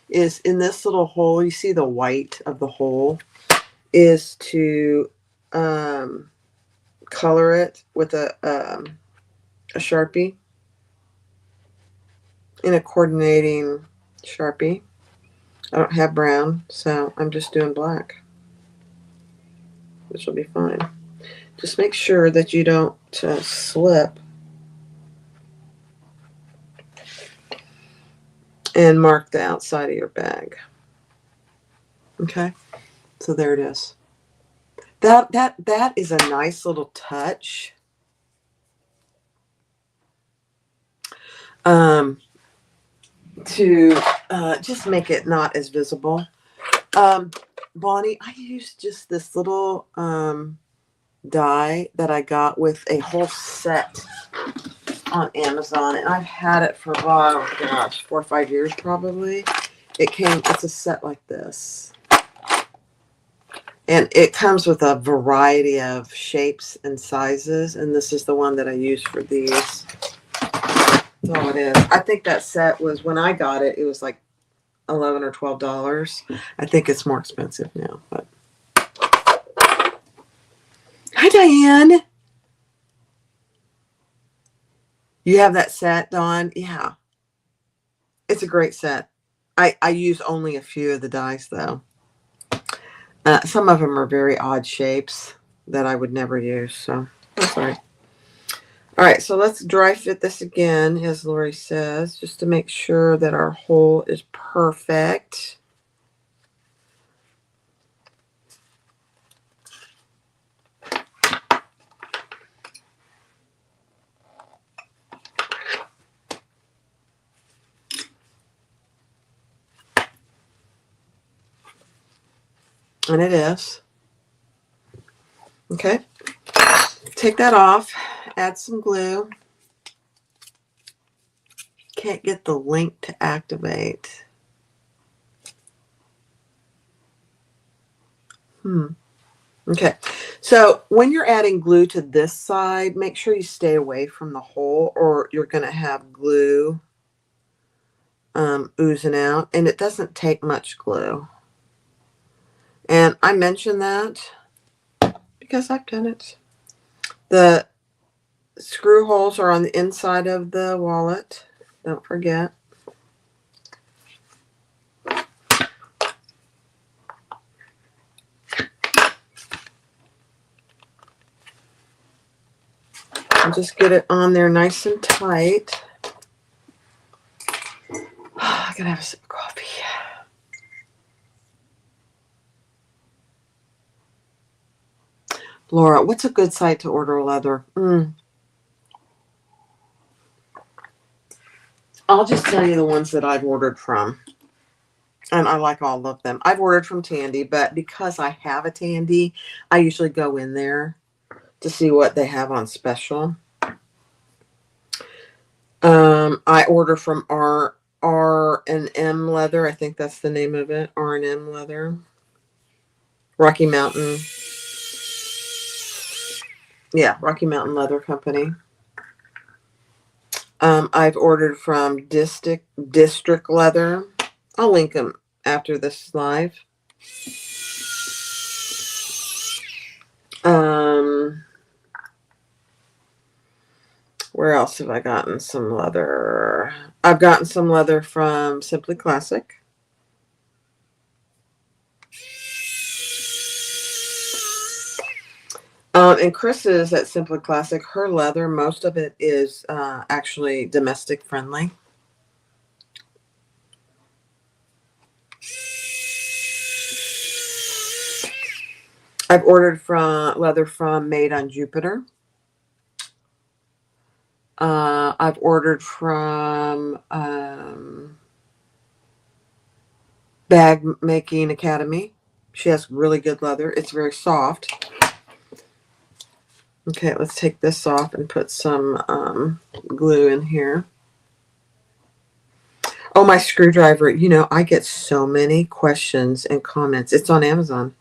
S1: is in this little hole, you see the white of the hole, is to color it with a Sharpie, in a coordinating Sharpie. I don't have brown, so I'm just doing black, which will be fine. Just make sure that you don't slip. And mark the outside of your bag. Okay, so there it is. That is a nice little touch. To just make it not as visible. Bonnie, I used just this little die that I got with a whole set on Amazon, and I've had it for, oh gosh, 4 or 5 years probably. It's a set like this. And it comes with a variety of shapes and sizes, and this is the one that I use for these. That's all it is. I think that set was, when I got it, it was like $11 or $12. I think it's more expensive now, but. Hi, Diane. You have that set, Dawn? Yeah. It's a great set. I use only a few of the dies, though. Some of them are very odd shapes that I would never use, so that's all right. All right, so let's dry fit this again, as Lori says, just to make sure that our hole is perfect. And it is. Okay. Take that off. Add some glue. Can't get the link to activate. Okay. So when you're adding glue to this side, make sure you stay away from the hole, or you're going to have glue oozing out. And it doesn't take much glue. And I mention that because I've done it. The screw holes are on the inside of the wallet. Don't forget. And just get it on there nice and tight. I gotta have a sip of coffee. Laura, what's a good site to order leather? I'll just tell you the ones that I've ordered from. And I like all of them. I've ordered from Tandy, but because I have a Tandy, I usually go in there to see what they have on special. I order from R&M Leather. I think that's the name of it. R&M Leather. Rocky Mountain. Yeah, Rocky Mountain Leather Company. I've ordered from District Leather. I'll link them after this live. Where else have I gotten some leather? I've gotten some leather from Simply Classic. And Chris's at Simply Classic, her leather, most of it is actually domestic friendly. I've ordered leather from Made on Jupiter. I've ordered from Bag Making Academy. She has really good leather. It's very soft. Okay, let's take this off and put some glue in here. Oh, my screwdriver. You know, I get so many questions and comments. It's on Amazon.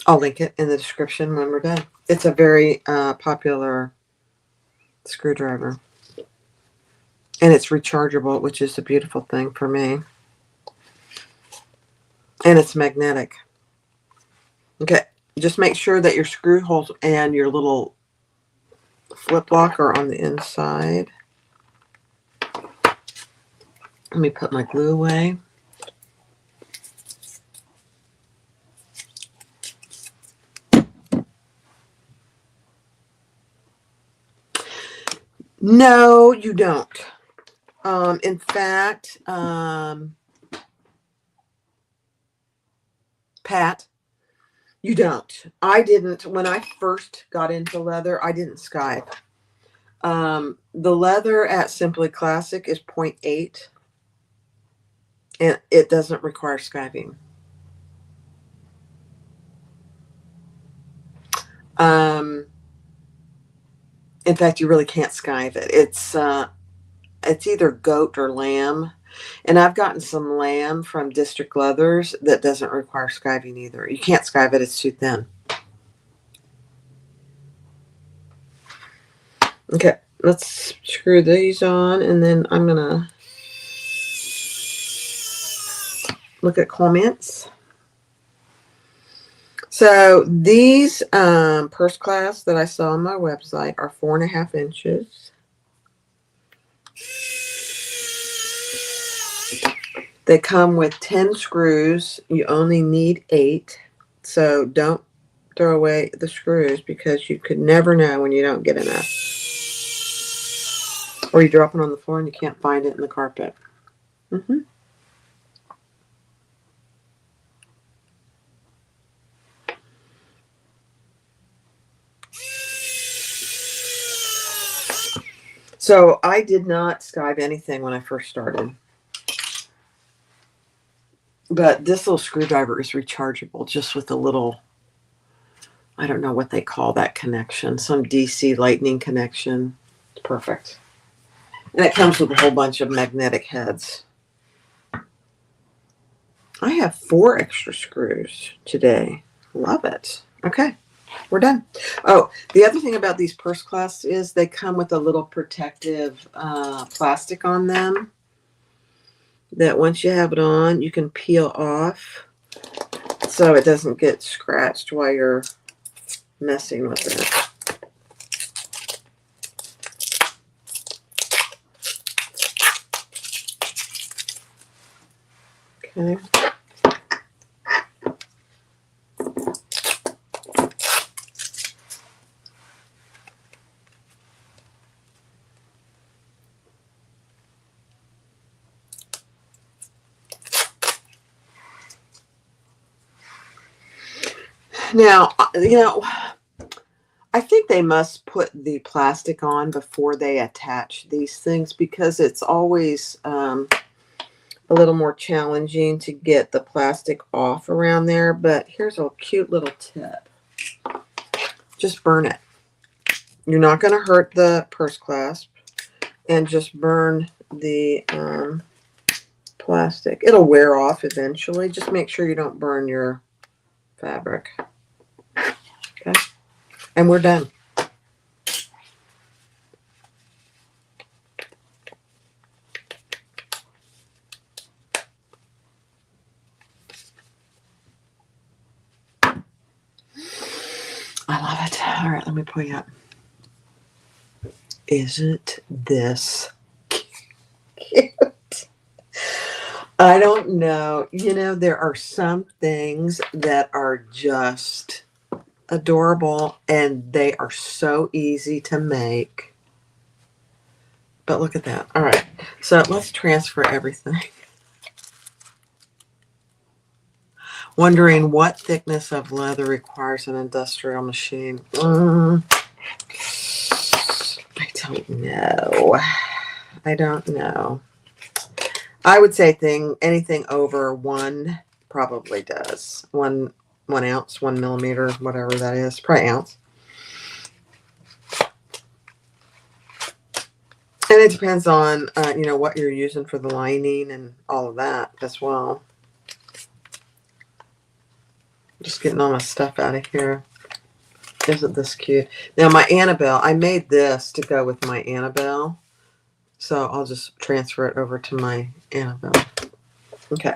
S1: I'll link it in the description when we're done. It's a very popular screwdriver. And it's rechargeable, which is a beautiful thing for me. And it's magnetic. Okay, just make sure that your screw holes and your little flip lock are on the inside. Let me put my glue away. No, you don't. In fact, Pat, you don't. I didn't. When I first got into leather, I didn't skive. The leather at Simply Classic is 0.8, and it doesn't require skiving. In fact, you really can't skive it. It's either goat or lamb. And I've gotten some lamb from District Leathers that doesn't require skiving either. You can't skive it, it's too thin. Okay, let's screw these on, and then I'm going to look at comments. So these purse clasps that I saw on my website are 4.5 inches. They come with 10 screws. You only need 8. So don't throw away the screws, because you could never know when you don't get enough. Or you drop it on the floor and you can't find it in the carpet. So I did not skive anything when I first started. But this little screwdriver is rechargeable just with a little, I don't know what they call that connection, some DC lightning connection. Perfect. And it comes with a whole bunch of magnetic heads. I have 4 extra screws today. Love it. Okay, we're done. Oh, the other thing about these purse clasps is they come with a little protective plastic on them that once you have it on, you can peel off so it doesn't get scratched while you're messing with it. Okay. Now, you know, I think they must put the plastic on before they attach these things, because it's always a little more challenging to get the plastic off around there. But here's a cute little tip. Just burn it. You're not going to hurt the purse clasp, and just burn the plastic. It'll wear off eventually. Just make sure you don't burn your fabric. Okay, and we're done. I love it. All right, let me pull you up. Isn't this cute? I don't know. You know, there are some things that are just adorable and they are so easy to make. But look at that. All right. So let's transfer everything. Wondering what thickness of leather requires an industrial machine. I don't know. I don't know. I would say anything over 1 probably does. 1 ounce, 1 millimeter, whatever that is, probably ounce. And it depends on you know, what you're using for the lining and all of that as well. Just getting all my stuff out of here. Isn't this cute? Now my Annabelle, I made this to go with my Annabelle. So I'll just transfer it over to my Annabelle. Okay.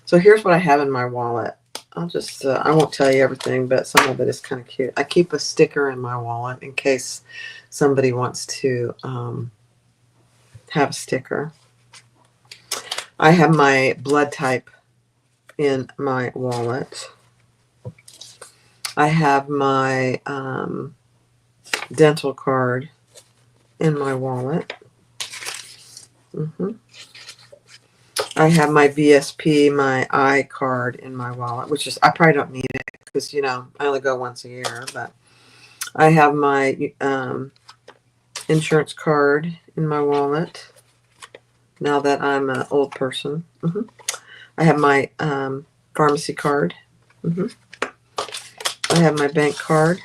S1: So here's what I have in my wallet. I'll just, I won't tell you everything, but some of it is kind of cute. I keep a sticker in my wallet in case somebody wants to have a sticker. I have my blood type in my wallet. I have my dental card in my wallet. I have my VSP, my eye card in my wallet, which is, I probably don't need it because, you know, I only go once a year, but I have my insurance card in my wallet now that I'm an old person. I have my pharmacy card. I have my bank card.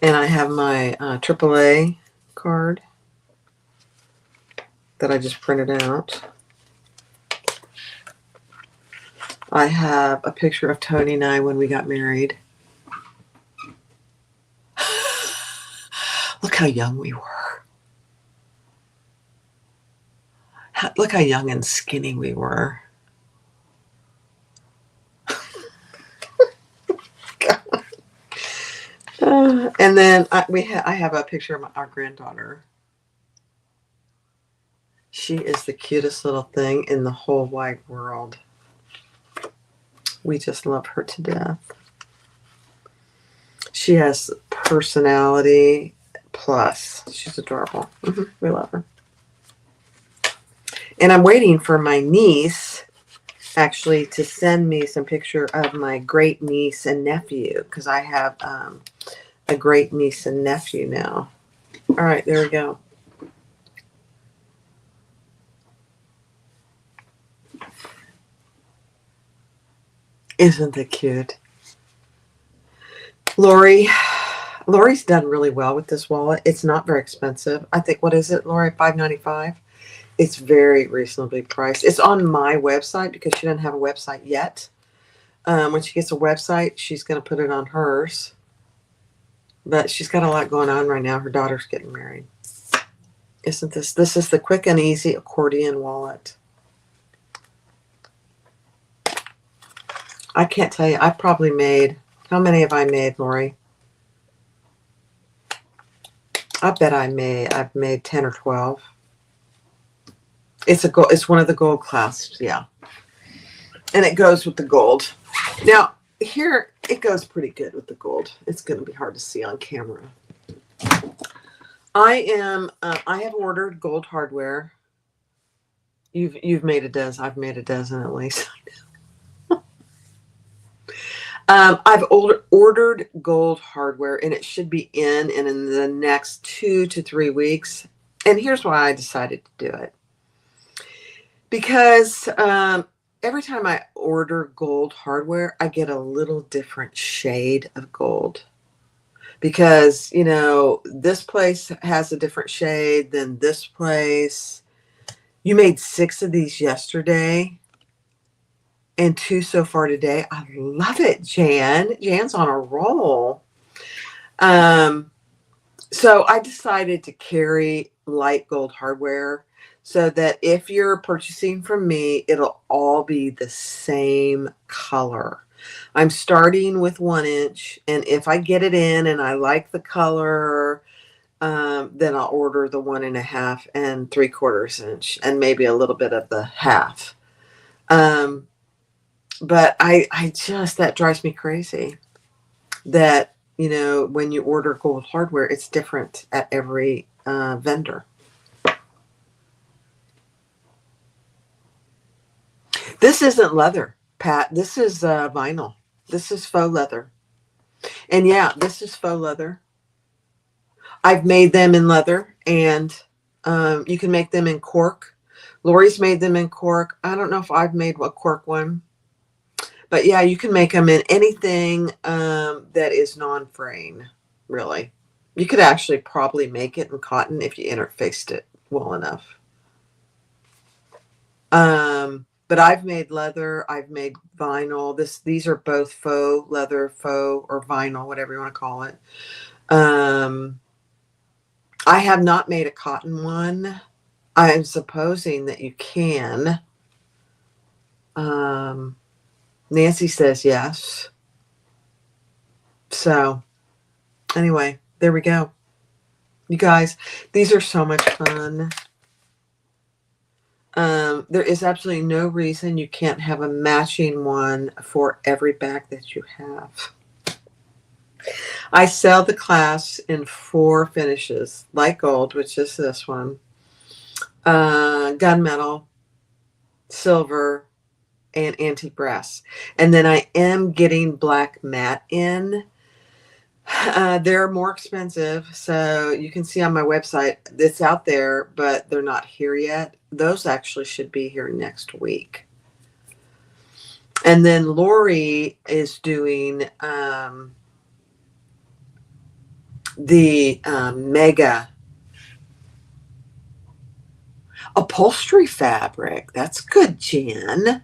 S1: And I have my AAA card that I just printed out. I have a picture of Tony and I when we got married. Look how young we were. Look how young and skinny we were. And then I have a picture of our granddaughter. She is the cutest little thing in the whole wide world. We just love her to death. She has personality plus. She's adorable. We love her. And I'm waiting for my niece actually to send me some picture of my great niece and nephew, because I have a great niece and nephew now. All right, there we go. Isn't it cute? Lori's done really well with this wallet. It's not very expensive. I think, what is it, Lori? $5.95. It's very reasonably priced. It's on my website because she doesn't have a website yet. When she gets a website, she's going to put it on hers. But she's got a lot going on right now. Her daughter's getting married. Isn't this? This is the quick and easy accordion wallet. I can't tell you. I've probably made, how many have I made, Lori? I bet I've made 10 or 12. It's one of the gold clasps, yeah. And it goes with the gold. Now, here, it goes pretty good with the gold. It's going to be hard to see on camera. I have ordered gold hardware. You've made a dozen. I've made a dozen at least. I've ordered gold hardware, and it should be in the next 2 to 3 weeks. And here's why I decided to do it. Because every time I order gold hardware, I get a little different shade of gold. Because, you know, this place has a different shade than this place. You made 6 of these yesterday and 2 so far today. I love it, Jan. Jan's on a roll. So I decided to carry light gold hardware so that if you're purchasing from me, it'll all be the same color. I'm starting with 1 inch, and if I get it in and I like the color, then I'll order the 1.5 and 3/4 inch, and maybe a little bit of the half. But I just, that drives me crazy that, you know, when you order gold hardware, it's different at every vendor. This isn't leather, Pat. This is vinyl. This is faux leather. And yeah, this is faux leather. I've made them in leather, and you can make them in cork. Lori's made them in cork. I don't know if I've made a cork one. But yeah, you can make them in anything that is non-fraying, really. You could actually probably make it in cotton if you interfaced it well enough. But I've made leather, I've made vinyl. These are both faux leather, faux or vinyl, whatever you want to call it. I have not made a cotton one. I'm supposing that you can. Nancy says yes. So anyway, there we go. You guys, these are so much fun. There is absolutely no reason you can't have a matching one for every bag that you have. I sell the Clasp in 4 finishes: light gold, which is this one, gunmetal, silver, and antique brass. And then I am getting black matte in. They're more expensive, so you can see on my website it's out there, but they're not here yet. Those actually should be here next week. And then Lori is doing the mega upholstery fabric. That's good, Jan.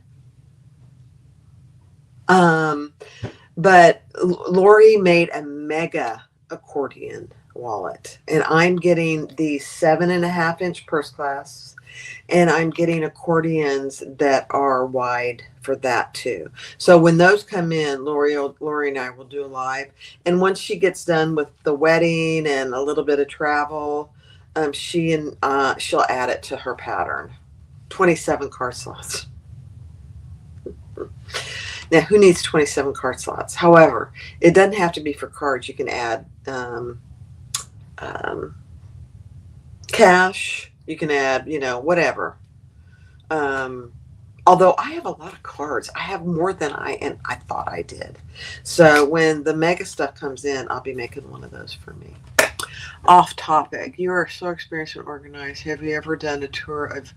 S1: But Lori made a mega accordion wallet, and I'm getting the 7.5-inch purse clasps, and I'm getting accordions that are wide for that too. So when those come in, Lori and I will do a live. And once she gets done with the wedding and a little bit of travel, she'll add it to her pattern. 27 card slots. Now, who needs 27 card slots? However, it doesn't have to be for cards. You can add cash. You can add, whatever. Although I have a lot of cards. I have more than I thought I did. So when the mega stuff comes in, I'll be making one of those for me. Off topic. You are so experienced and organized. Have you ever done a tour of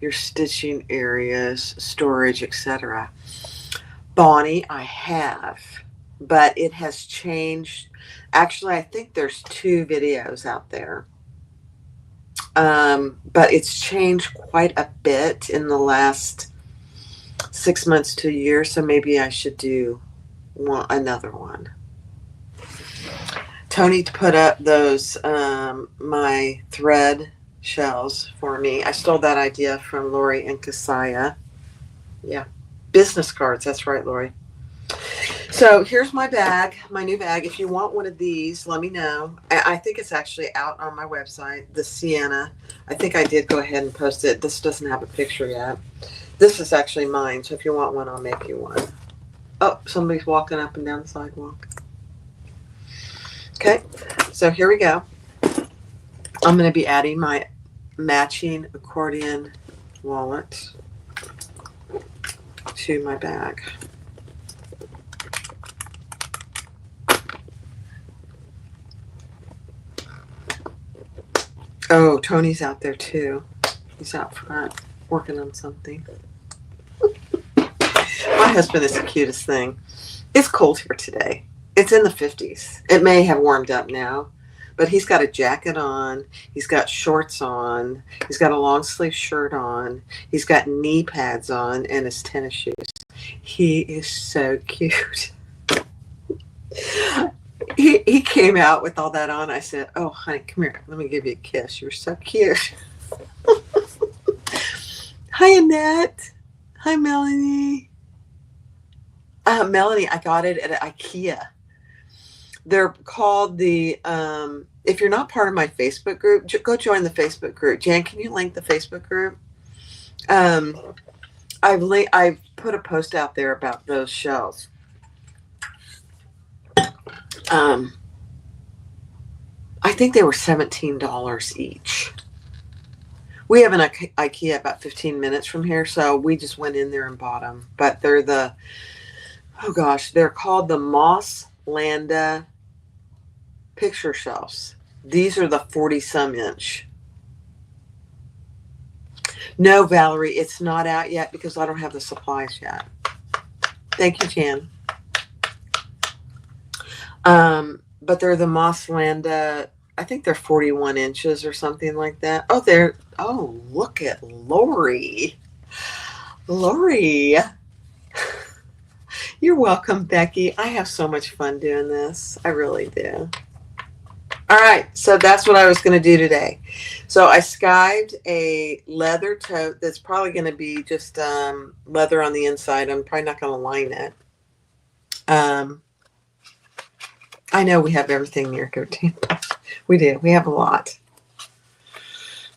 S1: your stitching areas, storage, etc.? Bonnie, I have, but it has changed. Actually, I think there's 2 videos out there, but it's changed quite a bit in the last 6 months to a year, so maybe I should do another one. Tony put up those my thread shells for me. I stole that idea from Lori and Kasaya. Yeah. Business cards. That's right, Lori. So here's my bag, my new bag. If you want one of these, let me know. I think it's actually out on my website, the Sienna. I think I did go ahead and post it. This doesn't have a picture yet. This is actually mine, so if you want one, I'll make you one. Oh, somebody's walking up and down the sidewalk. Okay, so here we go. I'm going to be adding my matching accordion wallet to my bag. Oh, Tony's out there too. He's out front working on something. My husband is the cutest thing. It's cold here today. It's in the 50s. It may have warmed up now, but he's got a jacket on. He's got shorts on. He's got a long sleeve shirt on. He's got knee pads on and his tennis shoes. He is so cute. He came out with all that on. I said, "Oh, honey, come here. Let me give you a kiss. You're so cute." Hi, Annette. Hi, Melanie. Melanie, I got it at IKEA. They're called the, if you're not part of my Facebook group, go join the Facebook group. Jan, can you link the Facebook group? I've put a post out there about those shells. I think they were $17 each. We have an IKEA about 15 minutes from here, so we just went in there and bought them. But they're the, oh gosh, they're called the Moss Landa picture shelves. These are the 40 some inch. No, Valerie, it's not out yet because I don't have the supplies yet. Thank you, Jan. But they're the Moss Landa, I think they're 41 inches or something like that. Oh, look at Lori. Lori. You're welcome, Becky. I have so much fun doing this. I really do. All right, so that's what I was going to do today. So I skived a leather tote that's probably going to be just leather on the inside. I'm probably not going to line it. I know we have everything near Accordion. We do. We have a lot.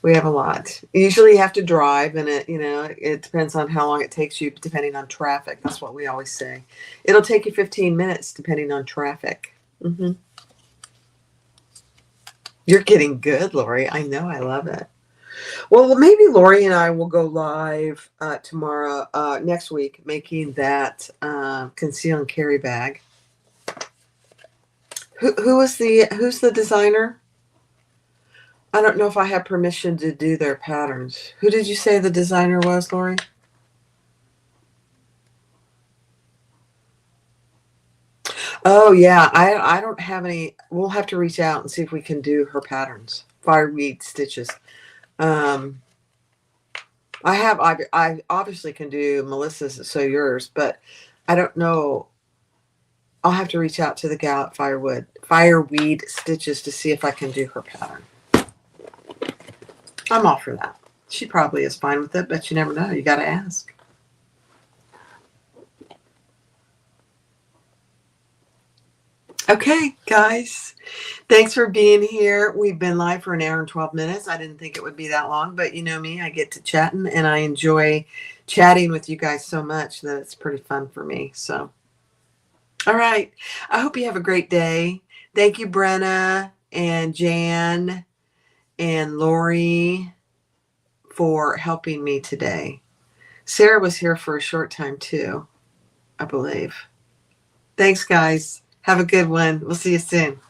S1: We have a lot. Usually you have to drive, and it depends on how long it takes you, depending on traffic. That's what we always say. It'll take you 15 minutes, depending on traffic. Mm-hmm. You're getting good, Lori. I know. I love it. Well, maybe Lori and I will go live tomorrow, next week, making that conceal and carry bag. Who's the designer? I don't know if I have permission to do their patterns. Who did you say the designer was, Lori? Oh, yeah. I don't have any. We'll have to reach out and see if we can do her patterns. Fireweed stitches. I obviously can do Melissa's, so yours, but I don't know. I'll have to reach out to the gal at Fireweed Stitches to see if I can do her pattern. I'm all for that. She probably is fine with it, but you never know. You got to ask. Okay, guys. Thanks for being here. We've been live for an hour and 12 minutes. I didn't think it would be that long, but you know me, I get to chatting, and I enjoy chatting with you guys so much that it's pretty fun for me. So, all right. I hope you have a great day. Thank you, Brenna and Jan and Lori, for helping me today. Sarah was here for a short time too, I believe. Thanks, guys. Have a good one. We'll see you soon.